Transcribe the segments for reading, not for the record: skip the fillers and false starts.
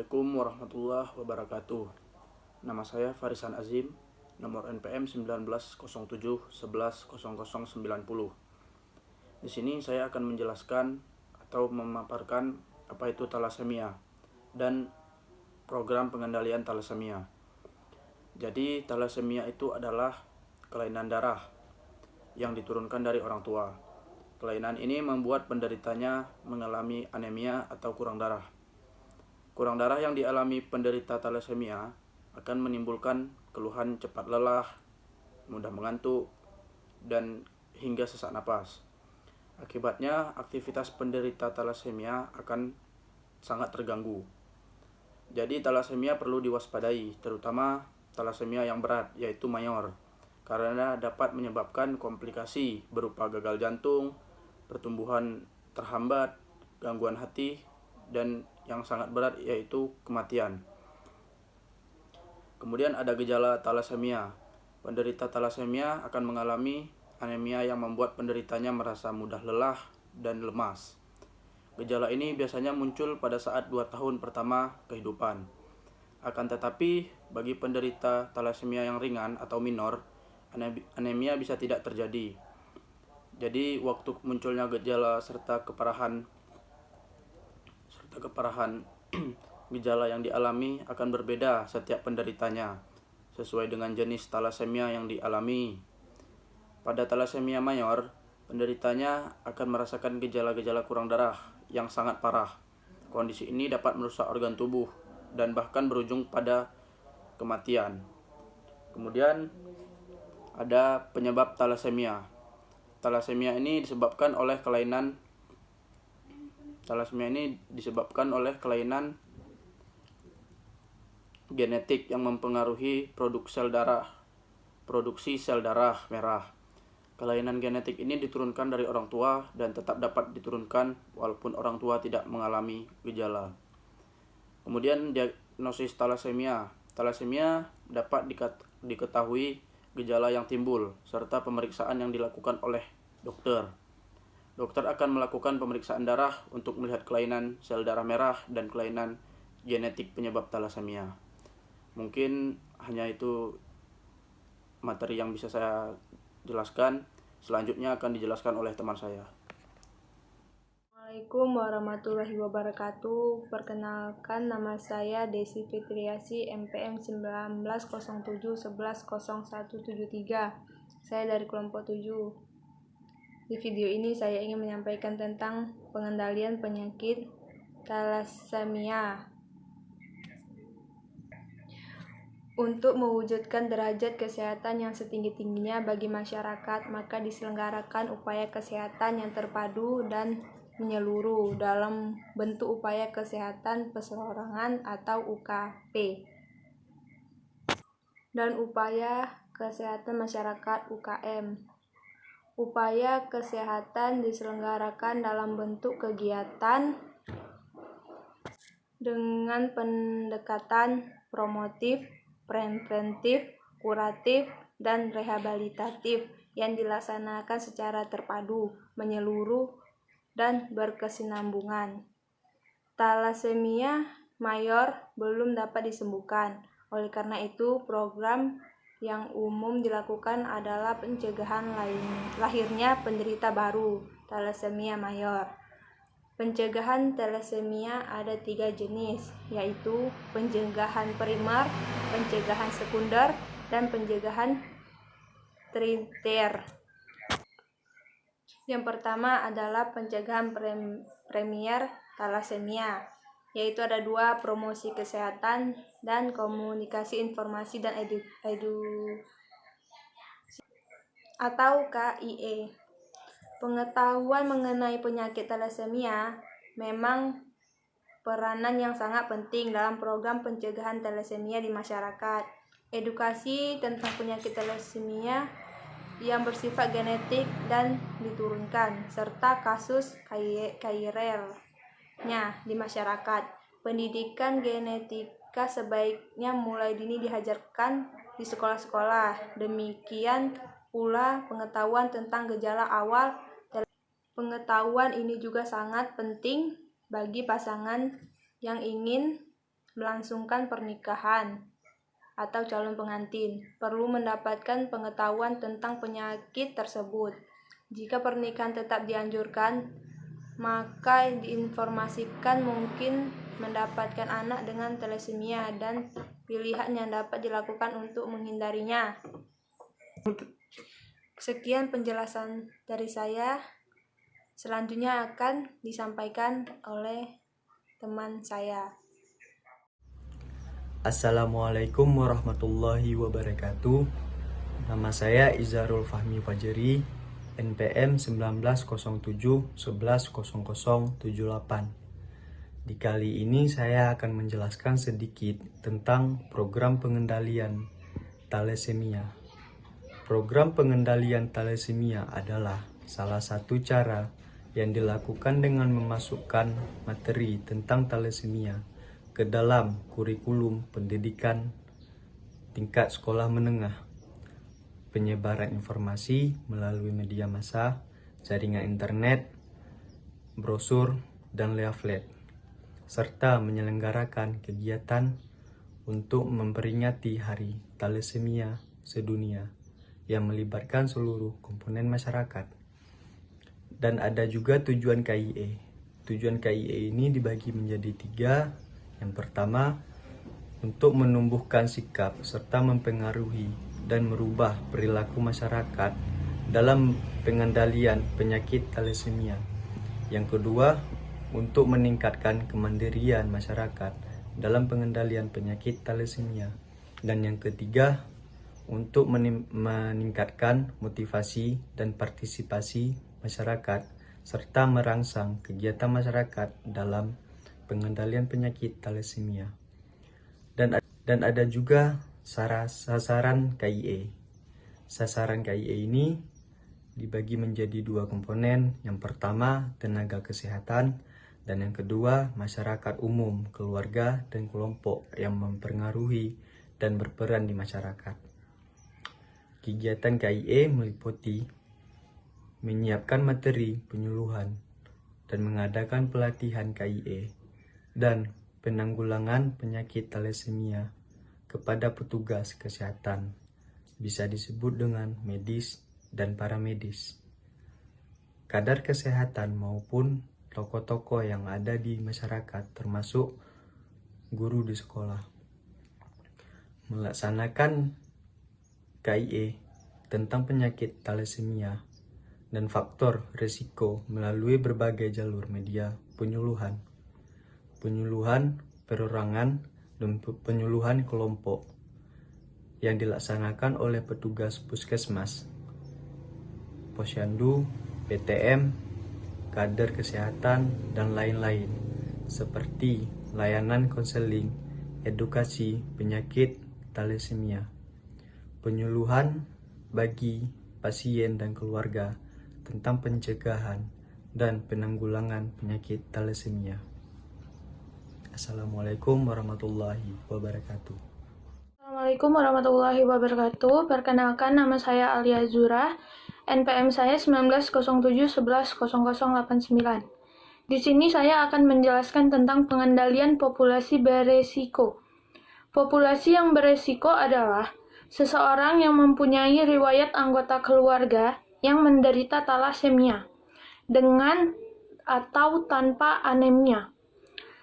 Assalamualaikum warahmatullahi wabarakatuh. Nama saya Farisan Azim, nomor NPM 1907110090. Di sini saya akan menjelaskan atau memaparkan apa itu talasemia dan program pengendalian talasemia. Jadi talasemia itu adalah kelainan darah yang diturunkan dari orang tua. Kelainan ini membuat penderitanya mengalami anemia atau kurang darah. Kurang darah yang dialami penderita talasemia akan menimbulkan keluhan cepat lelah, mudah mengantuk, dan hingga sesak napas. Akibatnya, aktivitas penderita talasemia akan sangat terganggu. Jadi talasemia perlu diwaspadai, terutama talasemia yang berat, yaitu mayor, karena dapat menyebabkan komplikasi berupa gagal jantung, pertumbuhan terhambat, gangguan hati, dan yang sangat berat yaitu kematian. Kemudian ada gejala talasemia. Penderita talasemia akan mengalami anemia yang membuat penderitanya merasa mudah lelah dan lemas. Gejala ini biasanya muncul pada saat 2 tahun pertama kehidupan. Akan tetapi, bagi penderita talasemia yang ringan atau minor, anemia bisa tidak terjadi. Jadi, waktu munculnya gejala serta keparahan gejala yang dialami akan berbeda setiap penderitanya, sesuai dengan jenis talasemia yang dialami. Pada talasemia mayor, penderitanya akan merasakan gejala-gejala kurang darah yang sangat parah. Kondisi ini dapat merusak organ tubuh dan bahkan berujung pada kematian. Kemudian ada penyebab talasemia. Talasemia ini disebabkan oleh kelainan genetik yang mempengaruhi produksi sel darah merah. Kelainan genetik ini diturunkan dari orang tua dan tetap dapat diturunkan walaupun orang tua tidak mengalami gejala. Kemudian diagnosis talasemia. Talasemia dapat diketahui gejala yang timbul serta pemeriksaan yang dilakukan oleh dokter. Dokter akan melakukan pemeriksaan darah untuk melihat kelainan sel darah merah dan kelainan genetik penyebab talasemia. Mungkin hanya itu materi yang bisa saya jelaskan. Selanjutnya akan dijelaskan oleh teman saya. Assalamualaikum warahmatullahi wabarakatuh. Perkenalkan, nama saya Desi Fitriasi, MPM 1907110173. Saya dari kelompok 7. Di video ini saya ingin menyampaikan tentang pengendalian penyakit talasemia. Untuk mewujudkan derajat kesehatan yang setinggi-tingginya bagi masyarakat, maka diselenggarakan upaya kesehatan yang terpadu dan menyeluruh dalam bentuk upaya kesehatan perseorangan atau UKP dan upaya kesehatan masyarakat UKM. Upaya kesehatan diselenggarakan dalam bentuk kegiatan dengan pendekatan promotif, preventif, kuratif, dan rehabilitatif yang dilaksanakan secara terpadu, menyeluruh, dan berkesinambungan. Talasemia mayor belum dapat disembuhkan. Oleh karena itu, program yang umum dilakukan adalah pencegahan lahirnya penderita baru talasemia mayor. Pencegahan talasemia ada 3 jenis, yaitu pencegahan primer, pencegahan sekunder, dan pencegahan tersier. Yang pertama adalah pencegahan primer talasemia, yaitu ada 2, promosi kesehatan dan komunikasi informasi dan atau KIE. Pengetahuan mengenai penyakit talasemia memang peranan yang sangat penting dalam program pencegahan talasemia di masyarakat. Edukasi tentang penyakit talasemia yang bersifat genetik dan diturunkan, serta kasus KIRL-nya di masyarakat. Pendidikan genetika sebaiknya mulai dini diajarkan di sekolah-sekolah. Demikian pula pengetahuan tentang gejala awal. Pengetahuan ini juga sangat penting bagi pasangan yang ingin melangsungkan pernikahan atau calon pengantin perlu mendapatkan pengetahuan tentang penyakit tersebut. Jika pernikahan tetap dianjurkan, maka diinformasikan mungkin mendapatkan anak dengan thalassemia dan pilihan yang dapat dilakukan untuk menghindarinya. Sekian penjelasan dari saya. Selanjutnya akan disampaikan oleh teman saya. Assalamualaikum warahmatullahi wabarakatuh. Nama saya Izharul Fahmi Fajri, NPM 1907110078. Di kali ini saya akan menjelaskan sedikit tentang program pengendalian thalassemia. Program pengendalian thalassemia adalah salah satu cara yang dilakukan dengan memasukkan materi tentang thalassemia ke dalam kurikulum pendidikan tingkat sekolah menengah. Penyebaran informasi melalui media massa, jaringan internet, brosur, dan leaflet, serta menyelenggarakan kegiatan untuk memperingati Hari Thalassemia Sedunia yang melibatkan seluruh komponen masyarakat. Dan ada juga tujuan KIE. Tujuan KIE ini dibagi menjadi 3. Yang pertama, untuk menumbuhkan sikap serta mempengaruhi dan merubah perilaku masyarakat dalam pengendalian penyakit thalassemia. Yang kedua, untuk meningkatkan kemandirian masyarakat dalam pengendalian penyakit thalassemia. Dan yang ketiga, untuk meningkatkan motivasi dan partisipasi masyarakat serta merangsang kegiatan masyarakat dalam pengendalian penyakit thalassemia. Dan ada juga sasaran KIE. Sasaran KIE ini dibagi menjadi 2 komponen. Yang pertama, tenaga kesehatan, dan yang kedua, masyarakat umum, keluarga, dan kelompok yang mempengaruhi dan berperan di masyarakat. Kegiatan KIE meliputi menyiapkan materi penyuluhan dan mengadakan pelatihan KIE dan penanggulangan penyakit thalassemia kepada petugas kesehatan, bisa disebut dengan medis dan paramedis, kadar kesehatan maupun tokoh-tokoh yang ada di masyarakat termasuk guru di sekolah. Melaksanakan KIE tentang penyakit thalassemia dan faktor risiko melalui berbagai jalur media penyuluhan, perorangan, dan penyuluhan kelompok yang dilaksanakan oleh petugas puskesmas, posyandu, PTM, kader kesehatan, dan lain-lain, seperti layanan konseling, edukasi penyakit thalassemia, penyuluhan bagi pasien dan keluarga tentang pencegahan dan penanggulangan penyakit thalassemia. Assalamualaikum warahmatullahi wabarakatuh. Assalamualaikum warahmatullahi wabarakatuh. Perkenalkan, nama saya Alia Zura. NPM saya 1907110089. Di sini saya akan menjelaskan tentang pengendalian populasi beresiko. Populasi yang beresiko adalah seseorang yang mempunyai riwayat anggota keluarga yang menderita thalassemia dengan atau tanpa anemia.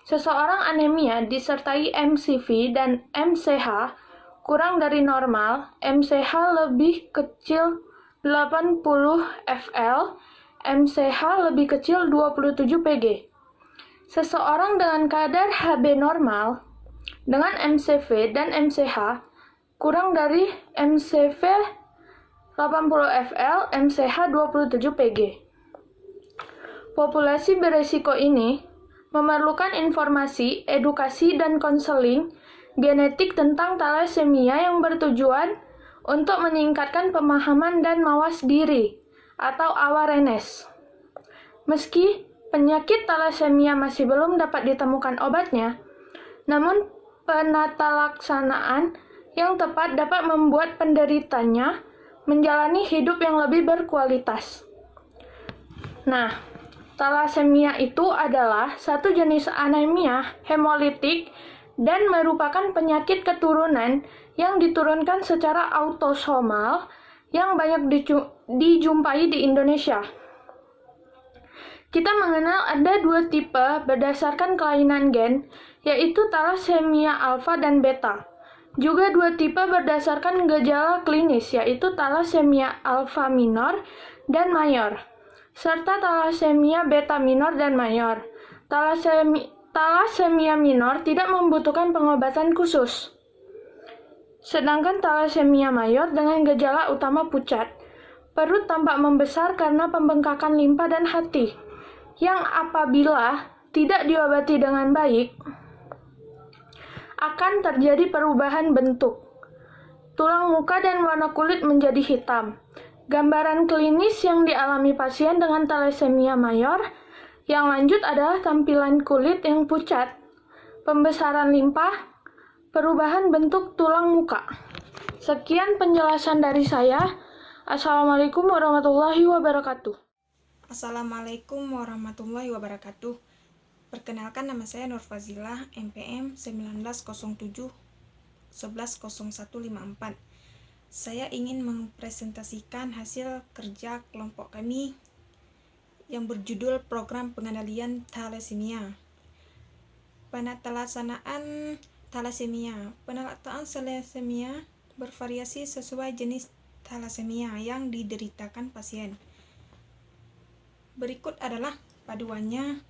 Seseorang anemia disertai MCV dan MCH kurang dari normal, MCH lebih kecil 80 fl, MCH lebih kecil 27 pg. Seseorang dengan kadar HB normal dengan MCV dan MCH kurang dari MCV 80 fl, MCH 27 pg. Populasi beresiko ini memerlukan informasi, edukasi, dan konseling genetik tentang thalassemia yang bertujuan untuk meningkatkan pemahaman dan mawas diri atau awareness. Meski penyakit thalassemia masih belum dapat ditemukan obatnya, namun penata laksanaan yang tepat dapat membuat penderitanya menjalani hidup yang lebih berkualitas. Nah, thalassemia itu adalah satu jenis anemia hemolitik dan merupakan penyakit keturunan yang diturunkan secara autosomal yang banyak dijumpai di Indonesia. Kita mengenal ada 2 tipe berdasarkan kelainan gen, yaitu thalassemia alfa dan beta. Juga 2 tipe berdasarkan gejala klinis, yaitu thalassemia alfa minor dan mayor, serta thalassemia beta minor dan mayor. Thalassemia minor tidak membutuhkan pengobatan khusus. Sedangkan thalassemia mayor dengan gejala utama pucat, perut tampak membesar karena pembengkakan limpa dan hati, yang apabila tidak diobati dengan baik, akan terjadi perubahan bentuk. Tulang muka dan warna kulit menjadi hitam. Gambaran klinis yang dialami pasien dengan thalassemia mayor yang lanjut adalah tampilan kulit yang pucat, pembesaran limpa, perubahan bentuk tulang muka. Sekian penjelasan dari saya. Assalamualaikum warahmatullahi wabarakatuh. Assalamualaikum warahmatullahi wabarakatuh. Perkenalkan, nama saya Nur Fazilah, NPM 1907 110154. Saya ingin mempresentasikan hasil kerja kelompok kami yang berjudul Program Pengendalian Thalassemia. Penelaksanaan thalassemia. Penelaksanaan thalassemia bervariasi sesuai jenis thalassemia yang dideritakan pasien. Berikut adalah paduannya.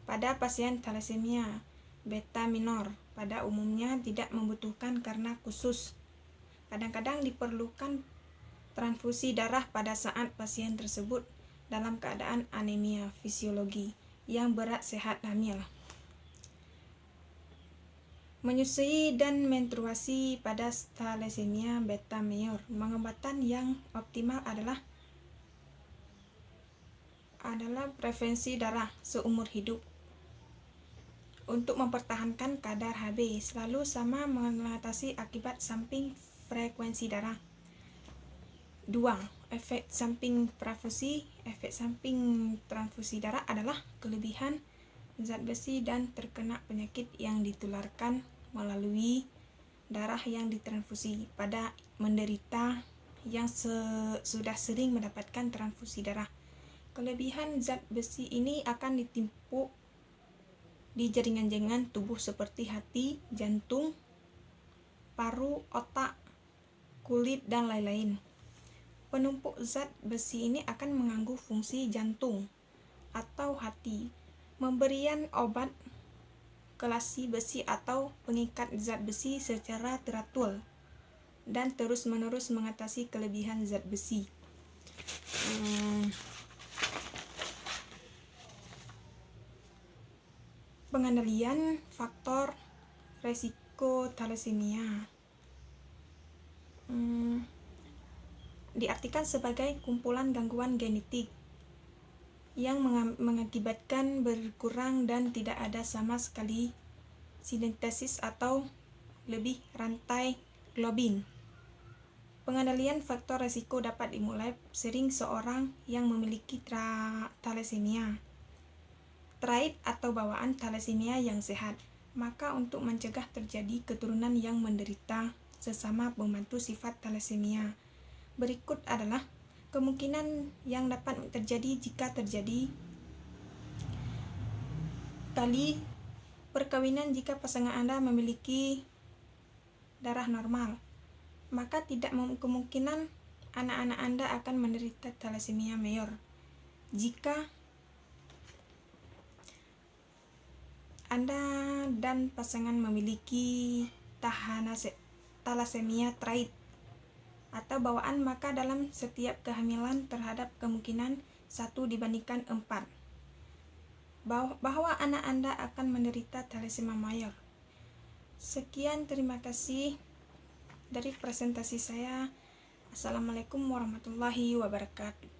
Pada pasien thalassemia beta minor, pada umumnya tidak membutuhkan karena khusus. Kadang-kadang diperlukan transfusi darah pada saat pasien tersebut dalam keadaan anemia fisiologi yang berat sehat hamil. Menyusui dan menstruasi pada thalassemia beta mayor, pengobatan yang optimal adalah prevensi darah seumur hidup. Untuk mempertahankan kadar Hb selalu sama mengatasi akibat samping frekuensi darah. 2. Efek samping transfusi. Efek samping transfusi darah adalah kelebihan zat besi dan terkena penyakit yang ditularkan melalui darah yang ditransfusi pada menderita yang sudah sering mendapatkan transfusi darah. Kelebihan zat besi ini akan ditimpuk di jaringan-jaringan tubuh seperti hati, jantung, paru, otak, kulit, dan lain-lain. Penumpuk zat besi ini akan mengganggu fungsi jantung atau hati. Pemberian obat kelasi besi atau pengikat zat besi secara teratur dan terus-menerus mengatasi kelebihan zat besi. Pengendalian faktor resiko thalassemia diartikan sebagai kumpulan gangguan genetik yang mengakibatkan berkurang dan tidak ada sama sekali sintesis atau lebih rantai globin. Pengendalian faktor resiko dapat dimulai sering seorang yang memiliki thalassemia trait atau bawaan thalassemia yang sehat. Maka untuk mencegah terjadi keturunan yang menderita sesama pembantu sifat thalassemia, berikut adalah kemungkinan yang dapat terjadi jika terjadi kali perkawinan. Jika pasangan Anda memiliki darah normal, maka tidak kemungkinan anak-anak Anda akan menderita thalassemia mayor. Jika Anda dan pasangan memiliki thalassemia trait atau bawaan, maka dalam setiap kehamilan terhadap kemungkinan 1:4 bahwa anak Anda akan menderita thalassemia mayor. Sekian, terima kasih dari presentasi saya. Assalamualaikum warahmatullahi wabarakatuh.